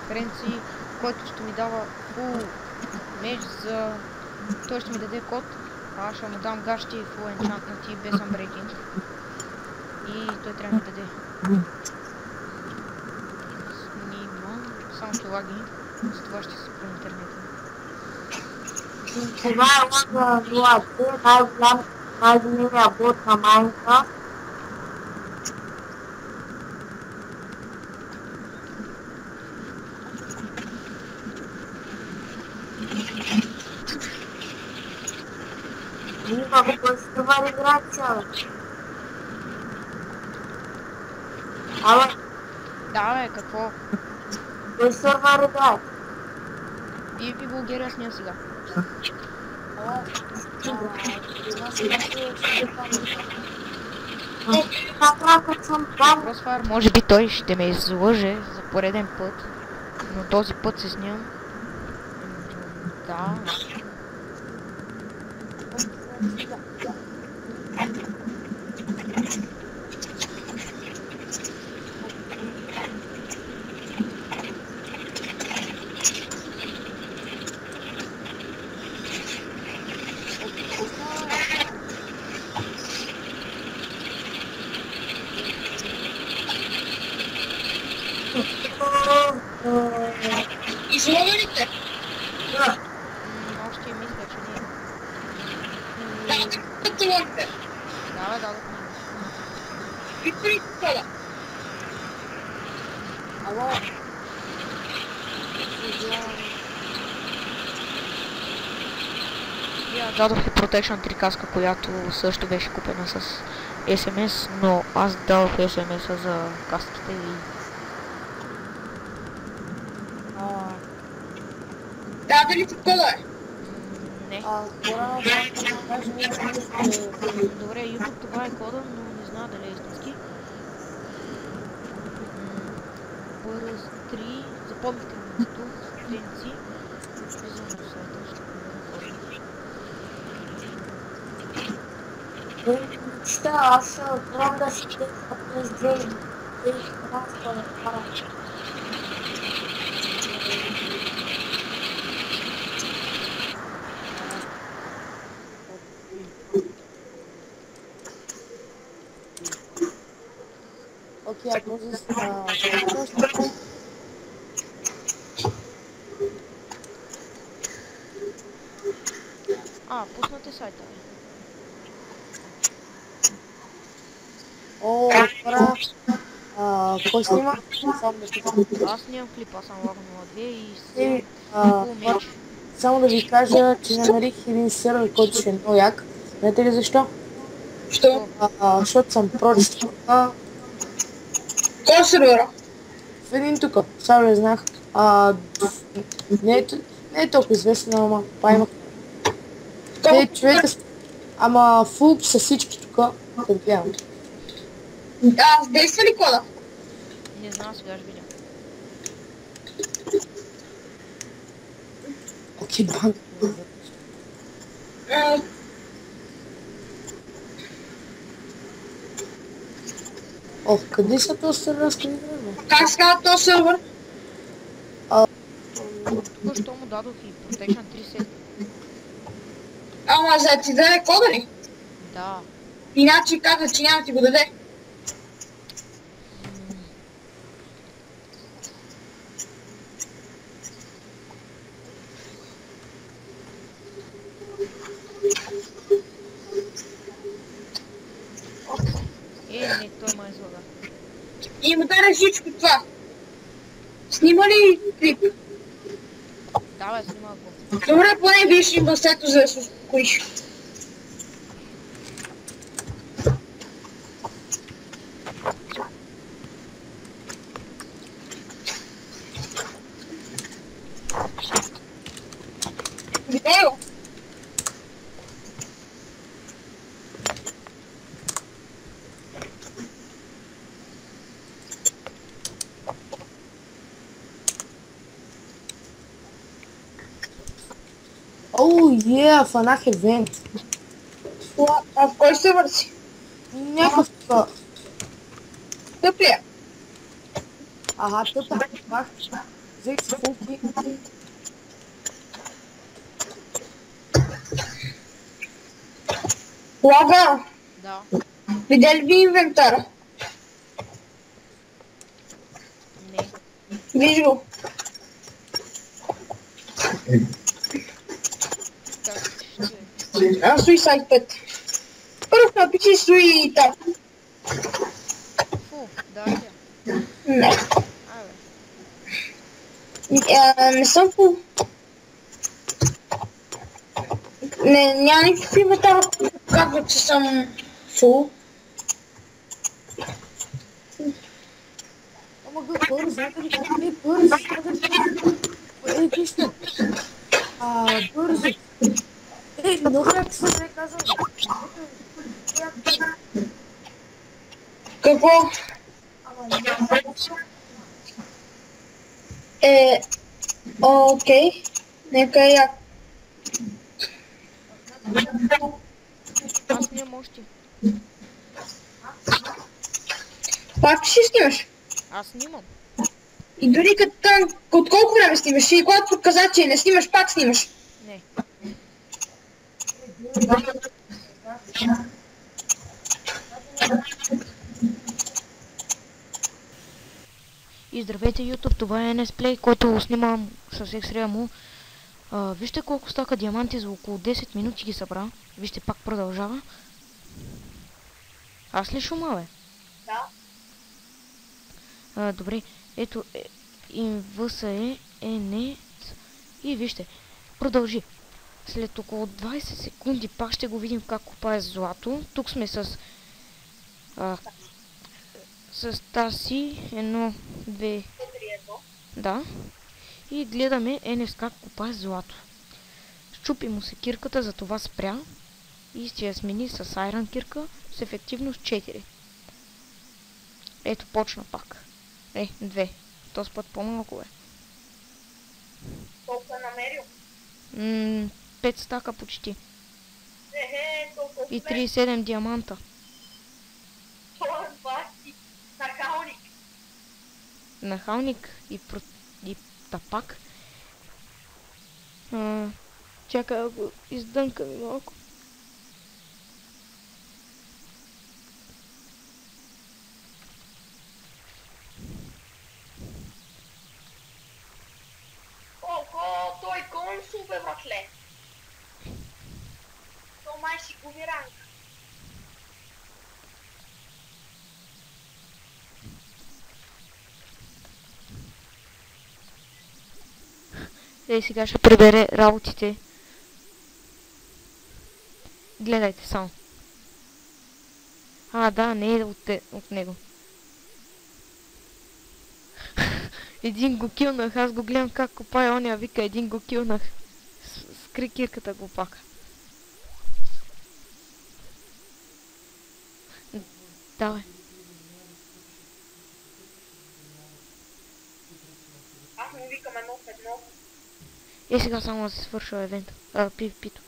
референции, който ще ми дава фул меч за... Той ще ми даде код, аз ще му дам гащи фул енчантнати без unbreaking. И той трябва да ми даде. Снима, само че лаги, за това ще се спра интернета. Това е лага 0, най-големия бот на Майнкрафт. Има го по-става играция. Абе? Да, бе, какво? Кой сървър играе? PvP Bulgaria сня сега. Crossfire, може би той ще ме излъже за пореден път, но този път се сням. Да. Излаганите? Да. Още мисля, че не. Да, талоните. Да, бе, дадох ми. И при кола. Ало. Я дадох и Protection 3 каска, която също беше купена с SMS, но аз дадох SMS-а за каските и... Да, дали ти кола е? Не. Добре, YouTube това е кода, но не знам дали е истински. Бърз 3, запомните ми тук, страници. Влизам на сайта, ще проверя кода. Аз пробвам да си през 2013 Окей, ако може да пуснате сайта. О, хора, кой снима? Само да ще Аз нямам клип, аз съм Лага 02 и И, меч. само да ви кажа, че намерих един сервер, който ще е много як. Знаете ли защо? Що? Защото съм прочитал Кой сервера? в един тук, само не знах. Не е толкова известен, ама пайма. Те човека, ама фулки са всички тук, търпявам. Действа ли кода? Не знам, сега ще видя. Окей, банк. Ох, къде са този сервер, разкажи време? Как се казва този сервер? Тук що му дадох и Protection 3 сет. Ама за да ти даде кода ли? Да. Иначе каза, че няма ти го даде. Не, той ма излага. И му даде всичко това. Снима ли клип? Да, бе, снима го. Добре, поне виж им басето, за да се успокоиш. Видео? Оу, фанах евент. А в кой сервер си? Някакъв Тъп ли е? Ага, тъпа. Бах. Взех си фулки. Лага, Да. видя ли ви инвентара? Не. Виж го. Как ще... Suicide 5. Първо напиши Sui так. Фу, да ли? Не. Абе. Не съм фул. Не, няма никакъв инвентар, казва, че съм фул. Ама бързо, бързо. Вижте. Бързо. Много як се не казвам. Какво? Окей. Нека я. Аз нямам още. Пак ще снимаш? Аз снимам. И дори като там, от колко време снимаш? И когато каза, че не снимаш, пак снимаш. Не. И здравейте YouTube, това е NSPlay, който снимам с X-Ray. Вижте колко стака диаманти, за около 10 минути ги събра. Вижте, пак продължава. Аз ли шума, бе? Да. Добре, ето инвъса не. И вижте, продължи. След около 20 секунди пак ще го видим как копае злато. Тук сме с тази 1, 2, да. И гледаме Енес как копае злато. Щупи му се кирката, затова спря. И ще я смени с Iron кирка с ефективност 4. Ето, почна пак. 2. Този път по-малко е. Толкова намерил. 5 стака почти. Толкова. И 37 диаманта. Това е баси. Нахалник. Нахалник и тапак. Чакай да го издънкаме малко. Той консул бе, братле. То май си губи ранг. Сега ще прибере работите. Гледайте само. Да, не е от него. Един го килнах, аз го гледам как копае, оня вика, един го килнах. Скри кирката го пака. Давай. Аз му викам 1 в 1. Сега само да се свършва евента. Пито.